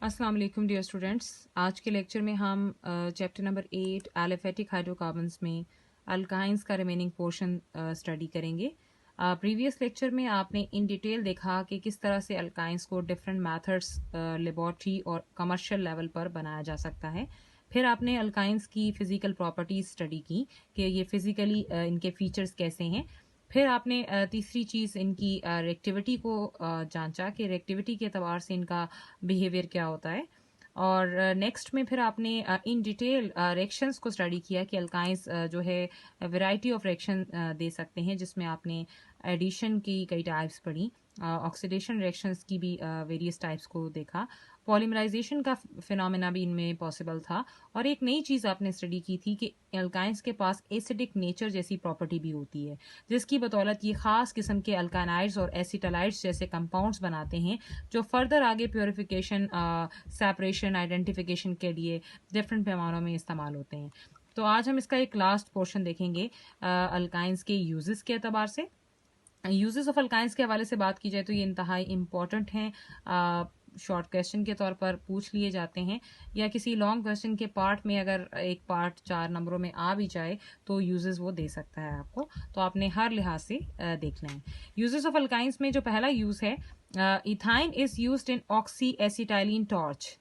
अस्सलाम वालेकुम dear students. आज के लेक्चर में हम चैप्टर नंबर 8 एलिफेटिक हाइड्रोकार्बन्स में अल्काइंस का रिमेनिंग पोर्शन स्टडी करेंगे। प्रीवियस लेक्चर में आपने इन डिटेल देखा कि किस तरह से अल्काइंस को डिफरेंट मेथड्स लेबॉर्ट्री और कमर्शियल लेवल पर बनाया जा सकता है। फिर आपने अल्काइंस की फ़िज़िकल प्रॉपर्टीज़ स्टडी की कि ये फ़िज़िकली इनके फीचर्स कैसे हैं। फिर आपने तीसरी चीज़ इनकी रिएक्टिविटी को जांचा कि रिएक्टिविटी के एतबार से इनका बिहेवियर क्या होता है। और नेक्स्ट में फिर आपने इन डिटेल रिएक्शंस को स्टडी किया कि अल्काइंस जो है वैरायटी ऑफ रिएक्शन दे सकते हैं, जिसमें आपने एडिशन की कई टाइप्स पढ़ी, ऑक्सीडेशन रिएक्शंस की भी वेरियस टाइप्स को देखा, पॉलीमराइजेशन का फिनोमेना भी इनमें पॉसिबल था। और एक नई चीज़ आपने स्टडी की थी कि अल्काइंस के पास एसिडिक नेचर जैसी प्रॉपर्टी भी होती है, जिसकी बदौलत ये ख़ास किस्म के अल्कानाइड्स और एसिटालाइड्स जैसे कंपाउंड्स बनाते हैं जो फर्दर आगे प्योरिफिकेशन, सेपरेशन, आइडेंटिफिकेशन के लिए डिफरेंट पैमानों में इस्तेमाल होते हैं। तो आज हम इसका एक लास्ट पोर्शन देखेंगे अल्काइंस के यूजेस के अतबार से। यूजेस ऑफ अल्काइंस के हवाले से बात की जाए तो ये इंतहाई इम्पॉर्टेंट हैं, शॉर्ट क्वेश्चन के तौर पर पूछ लिए जाते हैं, या किसी लॉन्ग क्वेश्चन के पार्ट में अगर एक पार्ट 4 नंबरों में आ भी जाए तो यूजेस वो दे सकता है आपको, तो आपने हर लिहाज से देखना है। यूजेस ऑफ अल्काइंस में जो पहला यूज है, ethyne is used in oxy acetylene torch.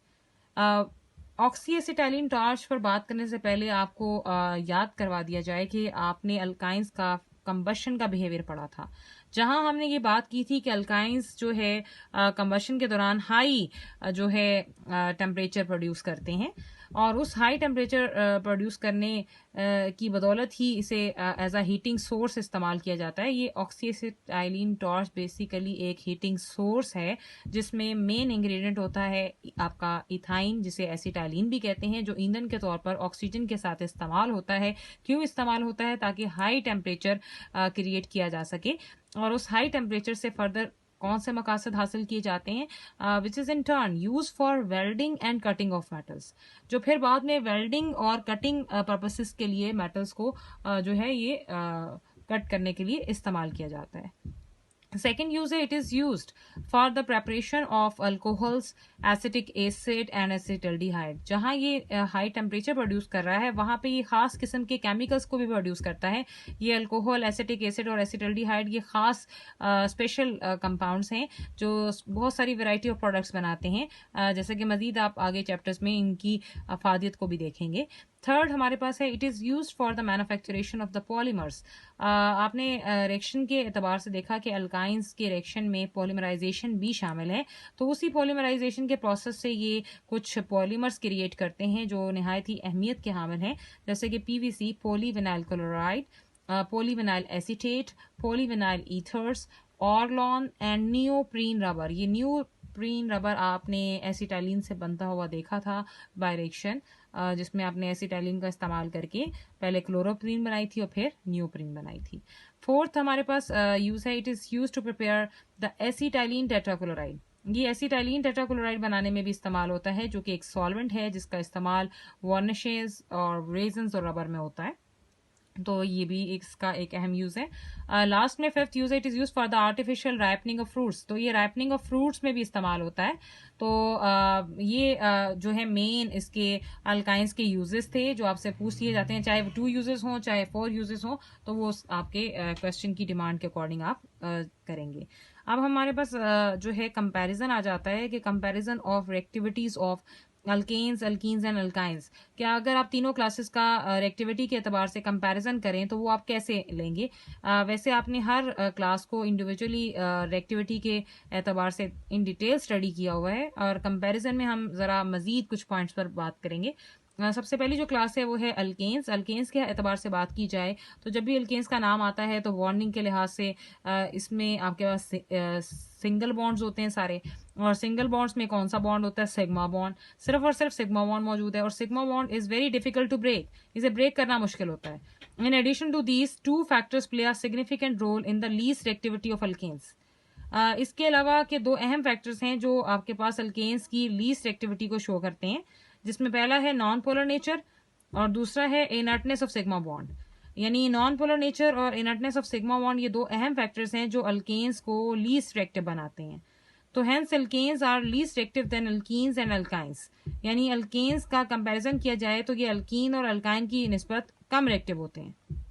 Oxy acetylene torch पर बात करने से पहले आपको याद करवा दिया जाए कि आपने अल्काइंस का कंबशन का बिहेवियर पढ़ा था, जहां हमने ये बात की थी कि अल्काइंस जो है कंबशन के दौरान हाई जो है टेम्परेचर प्रोड्यूस करते हैं, और उस हाई टेम्परेचर प्रोड्यूस करने की बदौलत ही इसे एज अ हीटिंग सोर्स इस्तेमाल किया जाता है। ये ऑक्सीएसिटाइलिन टॉर्च बेसिकली एक हीटिंग सोर्स है, जिसमें मेन इंग्रेडिएंट होता है आपका इथाइन, जिसे एसिटाइलिन भी कहते हैं, जो ईंधन के तौर पर ऑक्सीजन के साथ इस्तेमाल होता है। क्यों इस्तेमाल होता है? ताकि हाई टेम्परेचर क्रिएट किया जा सके, और उस हाई टेम्परेचर से फर्दर कौन से मकासद हासिल किए जाते हैं, which is in turn use for welding and cutting of metals, जो फिर बाद में वेल्डिंग और कटिंग पर्पसेस के लिए मेटल्स को जो है ये कट करने के लिए इस्तेमाल किया जाता है। Second use है, it is used for the preparation of alcohols, acetic acid and acetaldehyde। जहाँ ये हाई टेम्परेचर प्रोड्यूस कर रहा है, वहाँ पे ये खास किस्म के केमिकल्स को भी प्रोड्यूस करता है। ये अल्कोहल, एसिटिक एसिड और एसिटल्डिहाइड ये खास स्पेशल कंपाउंड्स हैं जो बहुत सारी वैरायटी ऑफ प्रोडक्ट्स बनाते हैं, जैसे कि मजीद आप आगे चैप्टर्स में इनकी अफादियत को भी देखेंगे। थर्ड हमारे पास है, it is use for the manufacturation of the polymers. आपने रिएक्शन के एतबार से देखा कि अल्काइंस के रिएक्शन में पॉलीमराइजेशन भी शामिल है, तो उसी पॉलीमराइजेशन के प्रोसेस से ये कुछ पॉलीमर्स क्रिएट करते हैं जो नहायत ही अहमियत के हामिल हैं, जैसे कि PVC, polyvinyl chloride, polyvinyl acetate, polyvinyl ethers, Orlon and neoprene rubber. ये नियोप्रीन रबर आपने एसिटाइलिन से बनता हुआ देखा था बाय रिएक्शन, जिसमें आपने एसिटाइलिन का इस्तेमाल करके पहले क्लोरोप्रीन बनाई थी और फिर नियोप्रीन बनाई थी। फोर्थ हमारे पास यूज है, it is use to prepare the acetylene tetrachloride. ये एसिटाइलिन टेट्राक्लोराइड बनाने में भी इस्तेमाल होता है, जो कि एक सॉल्वेंट है जिसका इस्तेमाल वार्निशेस और रेजन्स और रबर में होता है, तो ये भी इसका एक अहम यूज़ है। लास्ट में फिफ्थ यूज़ है, it is use for the artificial ripening of fruits. तो ये राइपनिंग ऑफ फ्रूट्स में भी इस्तेमाल होता है। तो ये जो है मेन इसके अल्काइंस के यूजेस थे जो आपसे पूछ लिए जाते हैं, चाहे वो 2 यूजेस हों चाहे 4 यूजेस हों, तो वो आपके क्वेश्चन की डिमांड के अकॉर्डिंग आप करेंगे। अब हमारे पास जो है कंपैरिजन आ जाता है कि comparison of reactivities of alkanes, alkenes and alkynes. क्या अगर आप तीनों क्लासेस का रिएक्टिविटी के एतबार से कंपैरिजन करें तो वो आप कैसे लेंगे? वैसे आपने हर क्लास को इंडिविजुअली रिएक्टिविटी के एतबार से इन डिटेल स्टडी किया हुआ है, और कंपैरिजन में हम ज़रा मज़ीद कुछ पॉइंट्स पर बात करेंगे। सबसे पहली जो क्लास है वो है अल्केन्स। अल्केन्स के एतबार से बात की जाए तो जब भी अल्केन्स का नाम आता है तो वार्निंग के लिहाज से इसमें आपके पास सिंगल बॉन्ड्स होते हैं सारे, और सिंगल बॉन्ड्स में कौन सा बॉन्ड होता है? Sigma bond. सिर्फ और सिर्फ सिग्मा बॉन्ड मौजूद है, और sigma bond is very difficult to break. इसे ब्रेक करना मुश्किल होता है। In addition to these two factors play a significant role in the least reactivity of alkanes. इसके अलावा के दो अहम फैक्टर्स हैं जो आपके पास अल्केन्स की लीस्ट एक्टिविटी को शो करते हैं, जिसमें पहला है नॉन पोलर नेचर और दूसरा है इनर्टनेस ऑफ सिग्मा बॉन्ड। यानी नॉन पोलर नेचर और इनर्टनेस ऑफ सिग्मा बॉन्ड ये दो अहम फैक्टर्स हैं जो अल्केन्स को लीस्ट रिएक्टिव बनाते हैं। तो hence alkanes are least reactive than alkenes and alkynes, यानी अल्केन्स का कंपैरिजन किया जाए तो ये अल्कीन और अल्काइन की निस्बत कम रिएक्टिव होते हैं।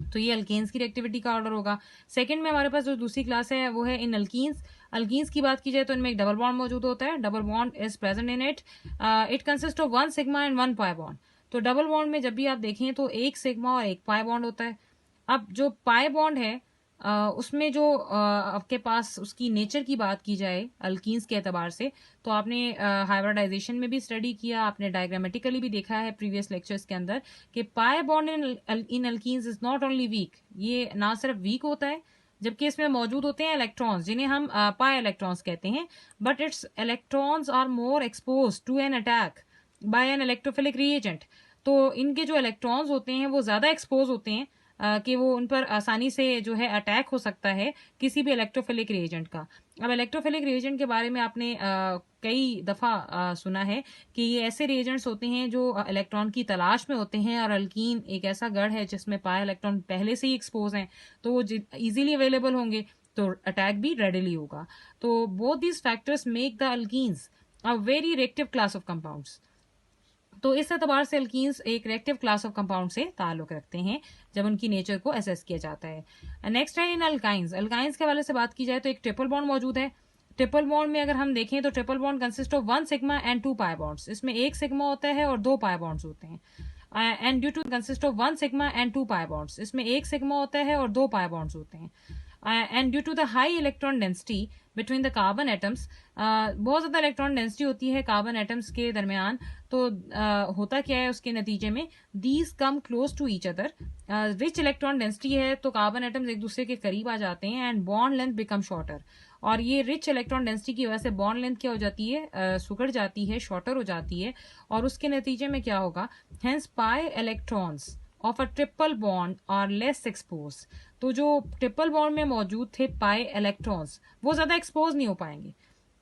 तो ये अल्केन्स की रिएक्टिविटी का ऑर्डर होगा। सेकंड में हमारे पास जो दूसरी क्लास है वो है इन अल्कीन्स। अल्कीन्स की बात की जाए तो इनमें एक डबल बॉन्ड मौजूद होता है, double bond is present in it, it consist of 1 sigma and 1 pi bond. तो डबल बॉन्ड में जब भी आप देखें तो एक सिग्मा और एक पाई बॉन्ड होता है। अब जो पाई बॉन्ड है उसमें जो आपके पास उसकी नेचर की बात की जाए अल्कीन्स के एतबार से, तो आपने हाइब्रिडाइजेशन में भी स्टडी किया, आपने डायग्रामेटिकली भी देखा है प्रीवियस लेक्चर्स के अंदर कि pi bond in alkenes is not only weak, ये ना सिर्फ वीक होता है जबकि इसमें मौजूद होते हैं इलेक्ट्रॉन्स जिन्हें हम पाई इलेक्ट्रॉन्स कहते हैं, but its electrons are more expose to an attack by an electrophilic reagent. तो इनके जो इलेक्ट्रॉन्स होते हैं वो ज्यादा एक्सपोज होते हैं कि वो उन पर आसानी से जो है अटैक हो सकता है किसी भी इलेक्ट्रोफिलिक रिएजेंट का। अब इलेक्ट्रोफिलिक रिएजेंट के बारे में आपने कई दफा सुना है कि ये ऐसे रिएजेंट्स होते हैं जो इलेक्ट्रॉन की तलाश में होते हैं, और अल्कीन एक ऐसा गढ़ है जिसमें पाई इलेक्ट्रॉन पहले से ही एक्सपोज हैं, तो वो इजीली अवेलेबल होंगे तो अटैक भी रेडिली होगा। तो both these factors make the alkenes a very reactive class of compounds. तो इस एतबार से अल्कीन्स एक रिएक्टिव क्लास ऑफ कंपाउंड से ताल्लुक रखते हैं जब उनकी नेचर को असेस किया जाता है। नेक्स्ट है इन अल्काइंस। अल्काइंस के हवाले से बात की जाए तो एक ट्रिपल बॉन्ड मौजूद है। ट्रिपल बॉन्ड में अगर हम देखें तो triple bond consist of 1 sigma and 2 pi bonds. इसमें एक सिग्मा होता है और 2 पाई बॉन्ड्स होते हैं। And due to consist of 1 sigma and 2 pi bonds, इसमें एक सिग्मा होता है और 2 पाई बॉन्ड्स होते हैं। And due to the high electron density between the carbon atoms, बहुत ज्यादा इलेक्ट्रॉन डेंसिटी होती है कार्बन एटम्स के दरमियान, तो होता क्या है उसके नतीजे में these come close to each other. Rich electron density है तो कार्बन एटम्स एक दूसरे के करीब आ जाते हैं and bond length become shorter, और ये रिच इलेक्ट्रॉन डेंसिटी की वजह से बॉन्ड लेंथ क्या हो जाती है, सुगड़ जाती है, शॉर्टर हो जाती है, और उसके नतीजे में क्या होगा, hence pi electrons of a triple bond are less expose. तो जो ट्रिपल बॉन्ड में मौजूद थे पाई इलेक्ट्रॉन्स वो ज्यादा एक्सपोज नहीं हो पाएंगे,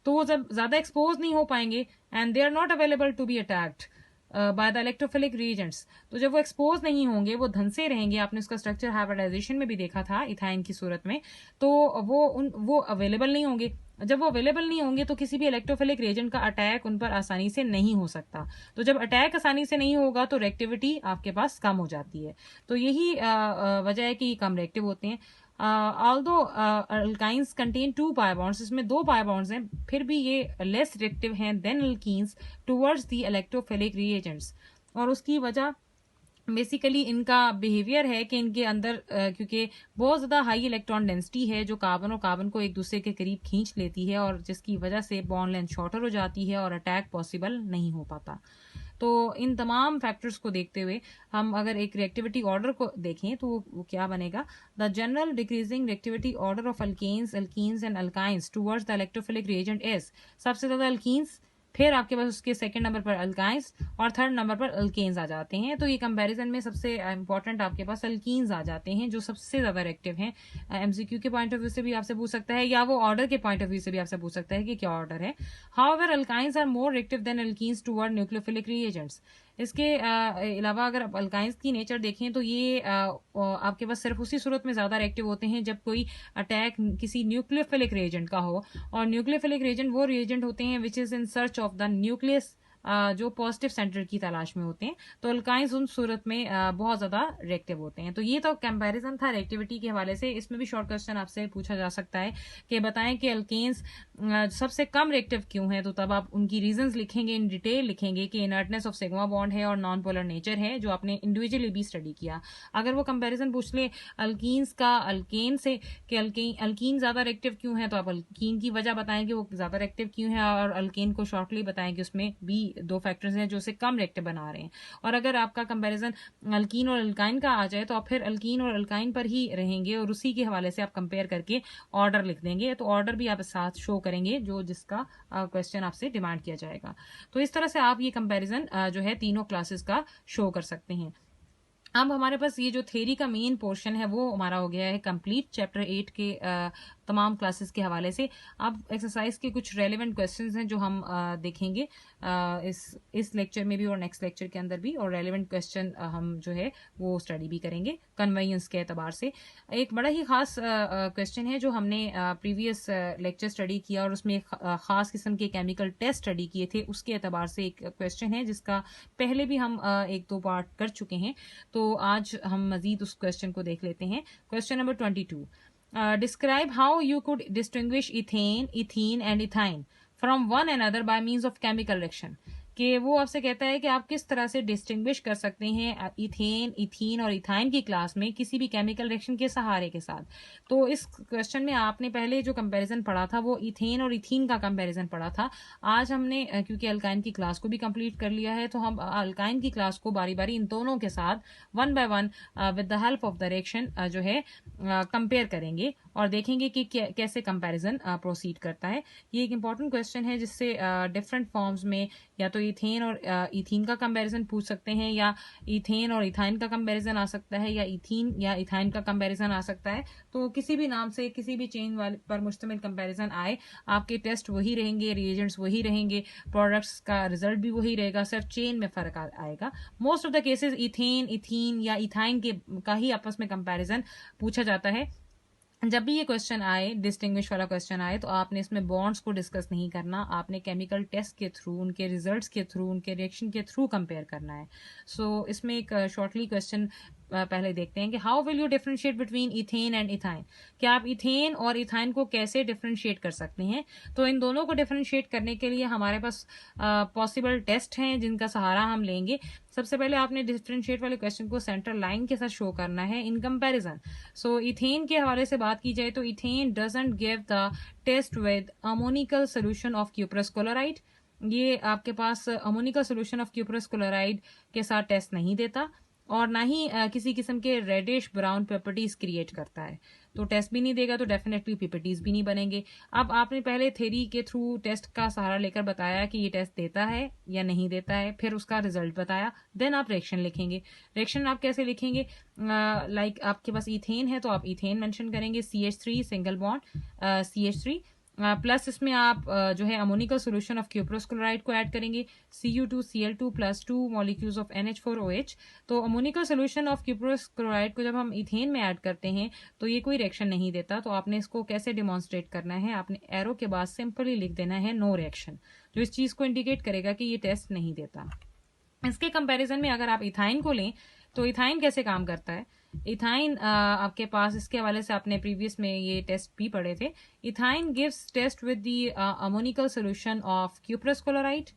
तो वो जब ज्यादा एक्सपोज नहीं हो पाएंगे and they are not available to be attacked by the electrophilic reagents, तो जब वो एक्सपोज नहीं होंगे वो धंसे रहेंगे, आपने उसका स्ट्रक्चर हाइब्रिडाइजेशन में भी देखा था इथाइन की सूरत में, तो वो अवेलेबल नहीं होंगे। जब वो अवेलेबल नहीं होंगे तो किसी भी इलेक्ट्रोफिलिक रिएजेंट का अटैक उन पर आसानी से नहीं हो सकता, तो जब अटैक आसानी से नहीं होगा तो रिएक्टिविटी आपके पास कम हो जाती है। तो यही वजह है कि कम रिएक्टिव होते हैं। Although alkynes contain 2 pi bonds, इसमें 2 पाई बॉन्ड्स हैं, फिर भी ये लेस रिएक्टिव हैं than alkenes towards the electrophilic reagents. और उसकी वजह बेसिकली इनका बिहेवियर है कि इनके अंदर क्योंकि बहुत ज्यादा हाई इलेक्ट्रॉन डेंसिटी है जो कार्बन और कार्बन को एक दूसरे के करीब खींच लेती है, और जिसकी वजह से बॉन्ड लेंथ शॉर्टर हो जाती है और अटैक पॉसिबल नहीं हो पाता। तो इन तमाम फैक्टर्स को देखते हुए हम अगर एक रिएक्टिविटी ऑर्डर को देखें तो वो क्या बनेगा, the general decreasing reactivity order of alkanes alkenes and alkynes towards the electrophilic reagent is, सबसे ज्यादा अल्कीन्स, फिर आपके पास उसके सेकंड नंबर पर अल्काइंस और थर्ड नंबर पर अल्केन्स आ जाते हैं। तो ये कंपैरिजन में सबसे इंपॉर्टेंट आपके पास अल्कीन्स आ जाते हैं जो सबसे ज्यादा रिएक्टिव हैं। एमसीक्यू के पॉइंट ऑफ व्यू से भी आपसे पूछ सकता है या वो ऑर्डर के पॉइंट ऑफ व्यू से भी आपसे पूछ सकता है कि क्या ऑर्डर है। However alkynes are more reactive than alkenes toward nucleophilic reagents. इसके अलावा अगर आप अल्काइंस की नेचर देखें तो ये आपके पास सिर्फ उसी सूरत में ज्यादा रिएक्टिव होते हैं जब कोई अटैक किसी न्यूक्लियोफिलिक रिएजेंट का हो, और न्यूक्लियोफिलिक रिएजेंट वो रिएजेंट होते हैं which is in search of the nucleus, जो पॉजिटिव सेंटर की तलाश में होते हैं, तो अल्काइंस उन सूरत में बहुत ज्यादा रिएक्टिव होते हैं। तो ये तो कंपैरिजन था रिएक्टिविटी के हवाले से। इसमें भी शॉर्ट क्वेश्चन आपसे पूछा जा सकता है कि बताएं कि अल्केन्स सबसे कम रिएक्टिव क्यों है, तो तब आप उनकी रीजंस लिखेंगे, इन डिटेल लिखेंगे कि इनर्टनेस ऑफ सिग्मा बॉन्ड है और नॉन पोलर नेचर है जो आपने इंडिविजुअली भी स्टडी किया। अगर वो कंपैरिजन पूछ ले अल्कीन्स का अल्केन से कि अल्कीन ज्यादा रिएक्टिव क्यों है, तो आप अल्कीन की वजह बताएं कि वो ज्यादा रिएक्टिव क्यों है, और अल्केन को शॉर्टली बताएं कि उसमें भी 2 फैक्टर्स हैं जो उसे कम रिएक्टिव बना रहे हैं। और अगर आपका कंपैरिजन अल्कीन और अल्काइन का आ जाए तो आप फिर अल्कीन और अल्काइन पर ही रहेंगे और उसी के हवाले से आप कंपेयर करके ऑर्डर लिख देंगे, तो ऑर्डर भी आप साथ शो करेंगे जो जिसका क्वेश्चन आपसे डिमांड किया जाएगा। तो इस तरह से आप ये कंपैरिजन जो है तीनों क्लासेस का शो कर सकते हैं। अब हमारे पास ये जो थ्योरी का मेन पोर्शन है वो हमारा हो गया है कंप्लीट। चैप्टर 8 के तमाम क्लासेस के हवाले से। अब एक्सरसाइज के कुछ रेलिवेंट क्वेश्चंस हैं जो हम देखेंगे इस लेक्चर में भी और नेक्स्ट लेक्चर के अंदर भी, और रेलिवेंट क्वेश्चन हम जो है वो स्टडी भी करेंगे कन्वेंस के एतबार से। एक बड़ा ही खास क्वेश्चन है जो हमने प्रीवियस लेक्चर स्टडी किया और उसमें एक खास किस्म के केमिकल टेस्ट स्टडी किए थे, उसके एतबार से एक क्वेश्चन है जिसका पहले भी हम एक दो पार्ट कर चुके हैं। तो आज हम मजीद उस क्वेश्चन को देख लेते हैं। Question number 22, describe how you could distinguish ethane, ethene and ethyne from one another by means of chemical reaction. कि वो आपसे कहता है कि आप किस तरह से डिस्टिंग्विश कर सकते हैं इथेन, इथीन और इथाइन की क्लास में किसी भी केमिकल रिएक्शन के सहारे के साथ। तो इस क्वेश्चन में आपने पहले जो कंपैरिजन पढ़ा था वो इथेन और इथीन का कंपैरिजन पढ़ा था। आज हमने क्योंकि अल्काइन की क्लास को भी कंप्लीट कर लिया है, तो हम अल्काइन की क्लास को बारी बारी इन दोनों के साथ one by one with the help of the reaction जो है कंपेयर करेंगे और देखेंगे कि कैसे कंपैरिजन प्रोसीड करता है। ये एक इंपॉर्टेंट क्वेश्चन है जिससे डिफरेंट फॉर्म्स में या तो इथेन और इथीन का कंपैरिजन पूछ सकते हैं, या इथेन और इथाइन का कंपैरिजन आ सकता है, या इथीन या इथाइन का कंपैरिजन आ सकता है। तो किसी भी नाम से किसी भी चेन वाले पर मुश्तमिल कंपैरिजन आए, आपके टेस्ट वही रहेंगे, रिएजेंट्स वही रहेंगे, प्रोडक्ट्स का रिजल्ट भी वही रहेगा, सिर्फ चेन में फर्क आएगा। Most of the cases ethane, ethene या इथाइन के का ही आपस में कंपैरिजन पूछा जाता है। जब भी ये क्वेश्चन आए, डिस्टिंग्विश वाला क्वेश्चन आए, तो आपने इसमें बॉन्ड्स को डिस्कस नहीं करना, आपने केमिकल टेस्ट के थ्रू, उनके रिजल्ट्स के थ्रू, उनके रिएक्शन के थ्रू कंपेयर करना है। सो इसमें एक शॉर्टली क्वेश्चन पहले देखते हैं कि how will you differentiate between ethane and ethyne. कि आप इथेन और इथाइन को कैसे डिफरेंशिएट कर सकते हैं। तो इन दोनों को डिफरेंशिएट करने के लिए हमारे पास पॉसिबल टेस्ट हैं जिनका सहारा हम लेंगे। सबसे पहले आपने डिफरेंशिएट वाले क्वेश्चन को सेंट्रल लाइन के साथ शो करना है इन कंपैरिजन। सो इथेन के हवाले से बात की जाए तो ethane doesn't give the test with ammoniacal solution of cuprous chloride. ये आपके पास ammoniacal solution of cuprous chloride के साथ टेस्ट नहीं देता और ना ही किसी किस्म के रेडिश ब्राउन प्रॉपर्टीज क्रिएट करता है। तो टेस्ट भी नहीं देगा तो डेफिनेटली पीपीटीज भी नहीं बनेंगे। अब आपने पहले थ्योरी के थ्रू टेस्ट का सहारा लेकर बताया कि ये टेस्ट देता है या नहीं देता है, फिर उसका रिजल्ट बताया, देन आप रिएक्शन लिखेंगे। रिएक्शन आप कैसे लिखेंगे? लाइक आपके पास इथेन है तो आप इथेन मेंशन करेंगे, CH3 single bond CH3 plus इसमें आप जो है ammoniacal solution of cuprous chloride को ऐड करेंगे, Cu2Cl2 plus 2 molecules of NH4OH। तो ammoniacal solution of cuprous chloride को जब हम इथेन में ऐड करते हैं तो ये कोई रिएक्शन नहीं देता। तो आपने इसको कैसे डिमॉन्स्ट्रेट करना है? आपने एरो के बाद सिंपली लिख देना है नो रिएक्शन, जो इस चीज को इंडिकेट करेगा कि ये टेस्ट नहीं देता। इसके कंपैरिजन में अगर आप इथाइन को लें तो इथाइन कैसे काम करता है? इथाइन आपके पास इसके हवाले से आपने प्रीवियस में ये टेस्ट भी पढ़े थे। Ethyne gives test with the ammoniacal solution of cuprous chloride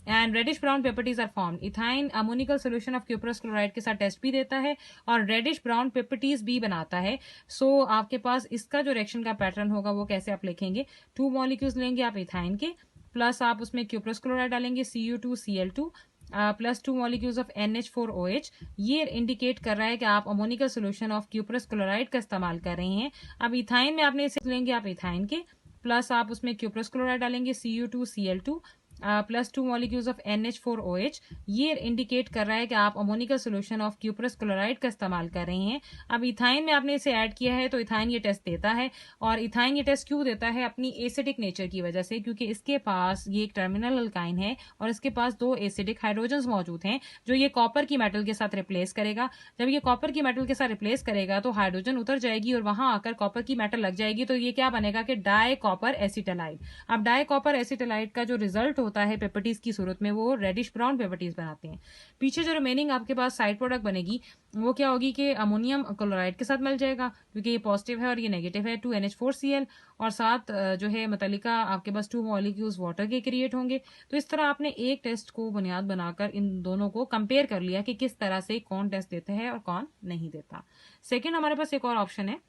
and reddish brown properties are formed. Ethyne ammoniacal solution of cuprous chloride के साथ टेस्ट भी देता है और रेडिश ब्राउन प्रॉपर्टीज भी बनाता है। सो आपके पास इसका जो रिएक्शन का पैटर्न होगा वो कैसे आप लिखेंगे? 2 मॉलिक्यूल्स लेंगे आप इथाइन के, प्लस आप उसमें क्यूप्रस क्लोराइड डालेंगे Cu2Cl2 plus 2 molecules of NH4OH। ये इंडिकेट कर रहा है कि आप ammoniacal solution of cuprous chloride का इस्तेमाल कर रहे हैं। अब इथाइन में आपने इसे लेंगे आप इथाइन के, प्लस आप उसमें क्यूप्रस क्लोराइड डालेंगे Cu2Cl2 plus 2 molecules of NH4OH। ये इंडिकेट कर रहा है कि आप ammoniacal solution of cuprous chloride का इस्तेमाल कर रहे हैं। अब इथाइन में आपने इसे ऐड किया है तो इथाइन ये टेस्ट देता है। और इथाइन ये टेस्ट क्यों देता है? अपनी एसिडिक नेचर की वजह से, क्योंकि इसके पास ये एक टर्मिनल अल्काइन है और इसके पास 2 एसिडिक हाइड्रोजन्स मौजूद हैं जो ये कॉपर की मेटल के साथ रिप्लेस करेगा। जब ये कॉपर की मेटल के साथ रिप्लेस करेगा तो हाइड्रोजन उतर जाएगी और वहां आकर कॉपर की मेटल लग जाएगी। तो ये क्या बनेगा कि डाई कॉपर एसिटालाइड। अब डाई कॉपर एसिटालाइड का जो रिजल्ट होता है प्रॉपर्टीज की सूरत में वो रेडिश ब्राउन प्रॉपर्टीज बनाते हैं। पीछे जो रिमेनिंग आपके पास साइड प्रोडक्ट बनेगी वो क्या होगी कि अमोनियम क्लोराइड के साथ मिल जाएगा, क्योंकि ये पॉजिटिव है और ये नेगेटिव है, 2NH4Cl, और साथ जो है मतलिका आपके पास 2 मॉलिक्यूल्स वाटर के क्रिएट होंगे। तो इस तरह आपने एक टेस्ट को बुनियाद बनाकर इन दोनों को कंपेयर कर लिया कि किस तरह से कौन टेस्ट देता है और कौन नहीं देता। सेकेंड हमारे पास एक और ऑप्शन है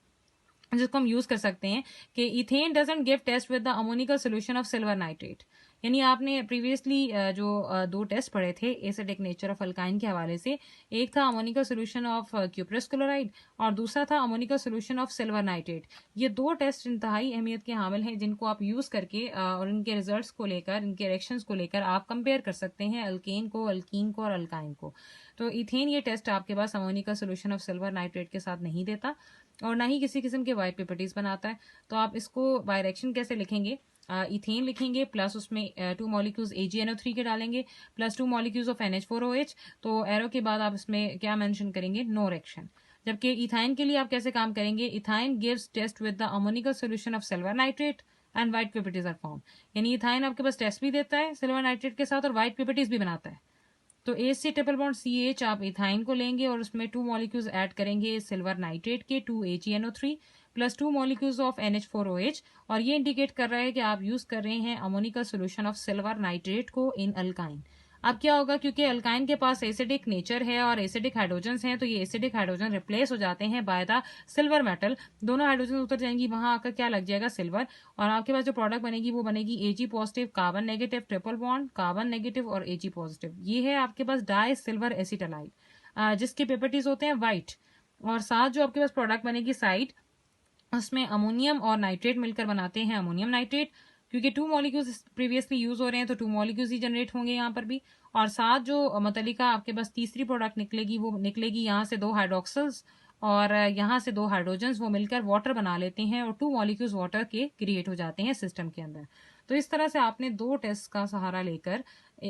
जिसको हम यूज कर सकते हैं कि ethane doesn't give test with the ammoniacal solution of silver nitrate. यानी आपने प्रीवियसली जो 2 टेस्ट पढ़े थे एसिडिक नेचर ऑफ अल्काइन के हवाले से, एक था ammoniacal solution of cuprous chloride और दूसरा था ammoniacal solution of silver nitrate. ये 2 टेस्ट इंतहाई अहमियत के हामिल हैं जिनको आप यूज करके और इनके रिजल्ट्स को लेकर, इनके रिएक्शंस को लेकर आप कंपेयर कर सकते हैं अल्केन को, अल्कीन को और अल्काइन को। तो इथेन ये टेस्ट आपके पास ammoniacal solution of silver nitrate के साथ नहीं देता। और ना ही किसी किस्म के वाइट प्रॉपर्टीज बनाता है। तो आप इसको बाय रिएक्शन कैसे लिखेंगे, इथेन लिखेंगे प्लस उसमें 2 मॉलिक्यूल्स AgNO3 के डालेंगे प्लस 2 मॉलिक्यूल्स ऑफ NH4OH। तो एरो के बाद आप इसमें क्या मेंशन करेंगे, नो रिएक्शन। जबकि इथाइन के लिए आप कैसे काम करेंगे, ethyne gives test with the ammoniacal solution of silver nitrate and white properties are form. यानी इथाइन आपके पास टेस्ट भी देता है सिल्वर नाइट्रेट के साथ और व्हाइट प्रॉपर्टीज भी बनाता है। तो AC ट्रिपल बॉन्ड CH आप इथाइन को लेंगे और उसमें 2 मॉलिक्यूल्स ऐड करेंगे सिल्वर नाइट्रेट के 2 AgNO3 plus 2 molecules of NH4OH, और ये इंडिकेट कर रहा है कि आप यूज कर रहे हैं ammoniacal solution of silver nitrate को इन अल्काइन। अब क्या होगा, क्योंकि अल्काइन के पास एसिडिक नेचर है और एसिडिक हाइड्रोजन्स हैं, तो ये एसिडिक हाइड्रोजन रिप्लेस हो जाते हैं बाय द सिल्वर मेटल। दोनों हाइड्रोजन उतर जाएंगी, वहां आकर क्या लग जाएगा, सिल्वर। और आपके पास जो प्रोडक्ट बनेगी वो बनेगी Ag positive carbon negative triple bond, carbon negative और Ag पॉजिटिव। ये है आपके पास डाई सिल्वर एसिटालाइड, जिसके प्रॉपर्टीज होते हैं व्हाइट। और साथ जो आपके पास प्रोडक्ट बनेगी साइड, उसमें अमोनियम और नाइट्रेट मिलकर बनाते हैं अमोनियम नाइट्रेट। क्योंकि 2 मॉलिक्यूल्स प्रीवियसली यूज हो रहे हैं तो 2 मॉलिक्यूल्स ही जनरेट होंगे यहाँ पर भी। और साथ जो मतलिका आपके पास तीसरी प्रोडक्ट निकलेगी वो निकलेगी यहाँ से 2 हाइड्रोक्सिल्स और यहाँ से 2 हाइड्रोजन्स, वो मिलकर वाटर बना लेते हैं और 2 मॉलिक्यूल्स वाटर के क्रिएट हो जाते हैं सिस्टम के अंदर। तो इस तरह से आपने 2 टेस्ट का सहारा लेकर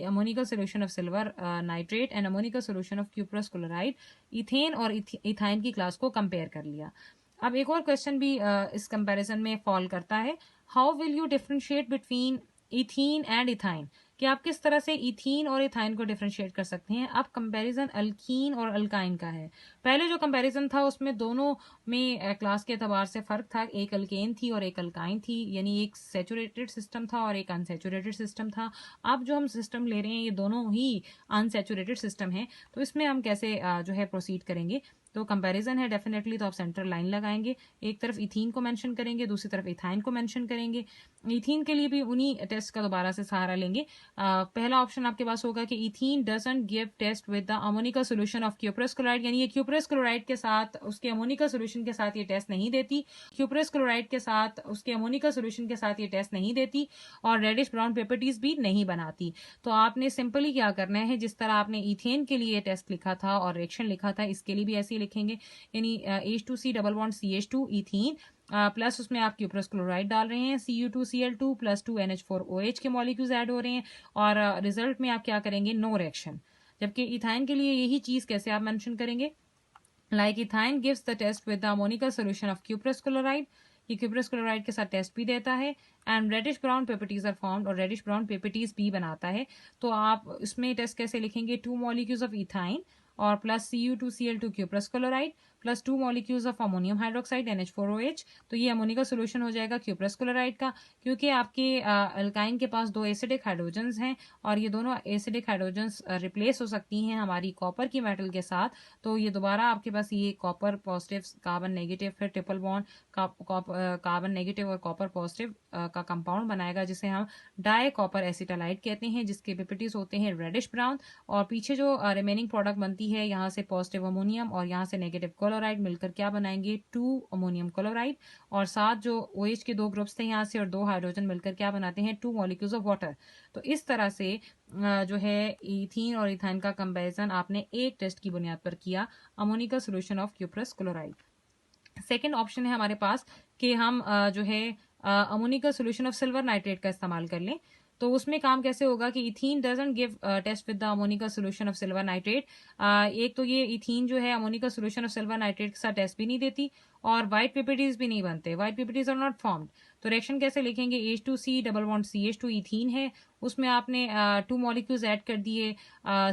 ammoniacal solution of silver nitrate and ammoniacal solution of cuprous chloride, ethane और इथाइन की क्लास को कंपेयर कर लिया। अब एक और क्वेश्चन भी इस कंपैरिजन में फॉल करता है, how will you differentiate between ethene and ethyne, कि आप किस तरह से इथीन और इथाइन को डिफरेंशिएट कर सकते हैं। अब कंपैरिजन अल्कीन और अल्काइन का है। पहले जो कंपैरिजन था उसमें दोनों में क्लास के एतबार से फर्क था, एक अल्केन थी और एक अल्काइन थी, यानी एक सैचुरेटेड सिस्टम था और एक अनसैचुरेटेड सिस्टम था। अब जो हम सिस्टम ले रहे हैं ये दोनों ही अनसैचुरेटेड सिस्टम है, तो इसमें हम कैसे जो है प्रोसीड करेंगे। तो कंपैरिजन है डेफिनेटली, तो आप सेंटर लाइन लगाएंगे, एक तरफ इथीन को मेंशन करेंगे, दूसरी तरफ इथाइन को मेंशन करेंगे। इथीन के लिए भी उन्हीं टेस्ट का दोबारा से सहारा लेंगे। पहला ऑप्शन आपके पास होगा कि ethene doesn't give test with the ammoniacal solution of cuprous chloride, यानी ये क्यूप्रस क्लोराइड के साथ उसके अमोनिकल सॉल्यूशन के साथ ये टेस्ट नहीं देती, क्यूप्रस क्लोराइड के साथ उसके अमोनिकल सॉल्यूशन के साथ ये टेस्ट नहीं देती और रेडिश ब्राउन प्रॉपर्टीज भी नहीं बनाती। तो आपने सिंपली क्या करना है, जिस तरह आपने इथेन के लिए टेस्ट लिखा था और रिएक्शन लिखा था, इसके लिए भी ऐसे ही लिखेंगे, यानी H2C double bond CH2 ethene plus उसमें आप क्यूप्रस क्लोराइड डाल रहे हैं Cu2Cl2 प्लस 2 NH4OH के मॉलिक्यूल्स ऐड हो रहे हैं और रिजल्ट में आप क्या करेंगे, नो रिएक्शन। जबकि इथाइन के लिए यही चीज कैसे आप मेंशन करेंगे, like ethyne gives the test with the ammoniacal solution of cuprous chloride, ये क्यूप्रस क्लोराइड के साथ टेस्ट भी देता है and reddish brown properties are formed, और रेडिश ब्राउन प्रॉपर्टीज भी बनाता है। तो आप इसमें टेस्ट कैसे लिखेंगे, 2 मॉलिक्यूल्स ऑफ इथाइन और plus Cu2Cl2 cuprous chloride plus 2 molecules of ammonium hydroxide NH4OH। तो ये अमोनिकल सॉल्यूशन हो जाएगा क्यूप्रस क्लोराइड का, क्योंकि आपके अल्काइन के पास 2 एसिडिक हाइड्रोजन्स हैं और ये दोनों एसिडिक हाइड्रोजन्स रिप्लेस हो सकती हैं हमारी कॉपर की मेटल के साथ। तो ये दोबारा आपके पास ये कॉपर पॉजिटिव कार्बन नेगेटिव फिर ट्रिपल बॉन्ड कार्बन नेगेटिव और कॉपर पॉजिटिव का कंपाउंड बनाएगा, जिसे हम डाई कॉपर एसिटालाइड कहते हैं, जिसके प्रॉपर्टीज होते हैं रेडिश ब्राउन। और पीछे जो रिमेनिंग प्रोडक्ट बनती है, यहाँ से पॉजिटिव अमोनियम और यहाँ से नेगेटिव क्लोराइड मिलकर क्या बनाएंगे, 2 अमोनियम क्लोराइड, और साथ जो OH के 2 ग्रुप्स थे यहाँ से और 2 हाइड्रोजन मिलकर क्या बनाते हैं, 2 मॉलिक्यूल्स ऑफ वाटर। तो इस तरह से जो है इथीन और इथाइन का कंपैरिजन आपने एक टेस्ट की बुनियाद पर किया, ammoniacal solution of cuprous chloride. Second option है हमारे पास कि हम जो है ammoniacal solution of silver nitrate का इस्तेमाल कर लें। तो उसमें काम कैसे होगा कि ethene doesn't give test with the ammoniacal solution of silver nitrate. एक तो ये इथीन जो है ammoniacal solution of silver nitrate के साथ टेस्ट भी नहीं देती और व्हाइट प्रॉपर्टीज भी नहीं बनते, white properties are not formed. तो रिएक्शन कैसे लिखेंगे, H2C double bond CH2 ethene है, उसमें आपने 2 मॉलिक्यूल्स ऐड कर दिए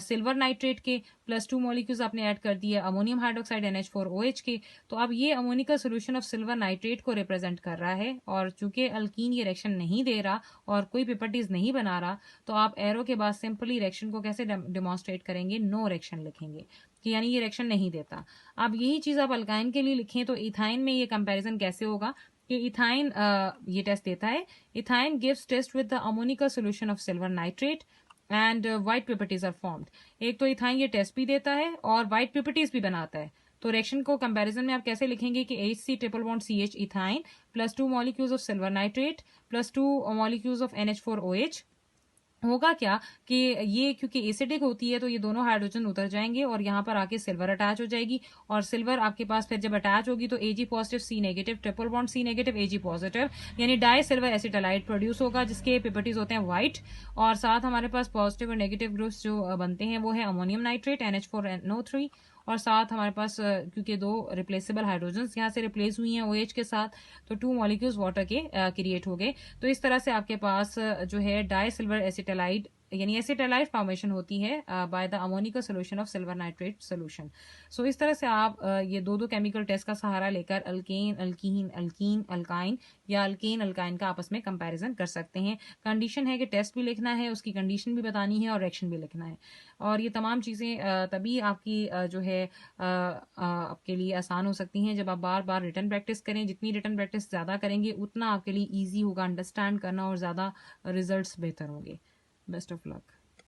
सिल्वर नाइट्रेट के प्लस 2 मॉलिक्यूल्स आपने ऐड कर दिए अमोनियम हाइड्रोक्साइड NH4OH के। तो अब ये ammoniacal solution of silver nitrate को रिप्रेजेंट कर रहा है, और चूंकि अल्कीन ये रिएक्शन नहीं दे रहा और कोई प्रॉपर्टीज नहीं बना रहा, तो आप एरो के बाद सिंपली रिएक्शन को कैसे डेमोन्स्ट्रेट करेंगे, नो रिएक्शन लिखेंगे, कि यानी ये रिएक्शन नहीं देता। अब यही चीज आप अल्काइन के लिए लिखें तो इथाइन में ये कंपैरिजन कैसे होगा कि इथाइन ये टेस्ट देता है, ethyne gives test with the ammoniacal solution of silver nitrate and white properties are formed. एक तो इथाइन ये टेस्ट भी देता है और व्हाइट प्रॉपर्टीज भी बनाता है। तो रिएक्शन को कंपैरिजन में आप कैसे लिखेंगे कि HC triple bond CH ethyne plus 2 molecules of silver nitrate plus 2 molecules of NH4OH, होगा क्या कि ये क्योंकि एसिडिक होती है तो ये दोनों हाइड्रोजन उतर जाएंगे और यहाँ पर आके सिल्वर अटैच हो जाएगी, और सिल्वर आपके पास फिर जब अटैच होगी तो Ag positive C negative, triple bond C negative Ag positive, यानी डाई सिल्वर एसिटालाइट प्रोड्यूस होगा जिसके पिपेटीज होते हैं व्हाइट। और साथ हमारे पास पॉजिटिव और नेगेटिव ग्रुप्स जो बनते हैं वो है अमोनियम नाइट्रेट NH4NO3, और साथ हमारे पास क्योंकि दो रिप्लेसेबल हाइड्रोजन्स यहाँ से रिप्लेस हुई हैं OH के साथ, तो 2 मॉलिक्यूल्स वाटर के क्रिएट हो गए। तो इस तरह से आपके पास जो है डाई सिल्वर एसिटालाइड यानी एसिटालाइट फॉर्मेशन होती है by the ammoniacal solution of silver nitrate solution. So इस तरह से आप ये दो दो केमिकल टेस्ट का सहारा लेकर अल्केन अल्कीन अल्कीन अल्काइन या अल्केन अल्काइन का आपस में कंपैरिजन कर सकते हैं। कंडीशन है कि टेस्ट भी लिखना है, उसकी कंडीशन भी बतानी है और रिएक्शन भी लिखना है, और ये तमाम चीज़ें तभी आपकी जो है आपके लिए आसान हो सकती हैं जब आप बार बार रिटन प्रैक्टिस करें। जितनी रिटन प्रैक्टिस ज़्यादा करेंगे उतना आपके लिए ईजी होगा अंडरस्टैंड करना और ज़्यादा रिजल्ट्स बेहतर होंगे। Best of luck.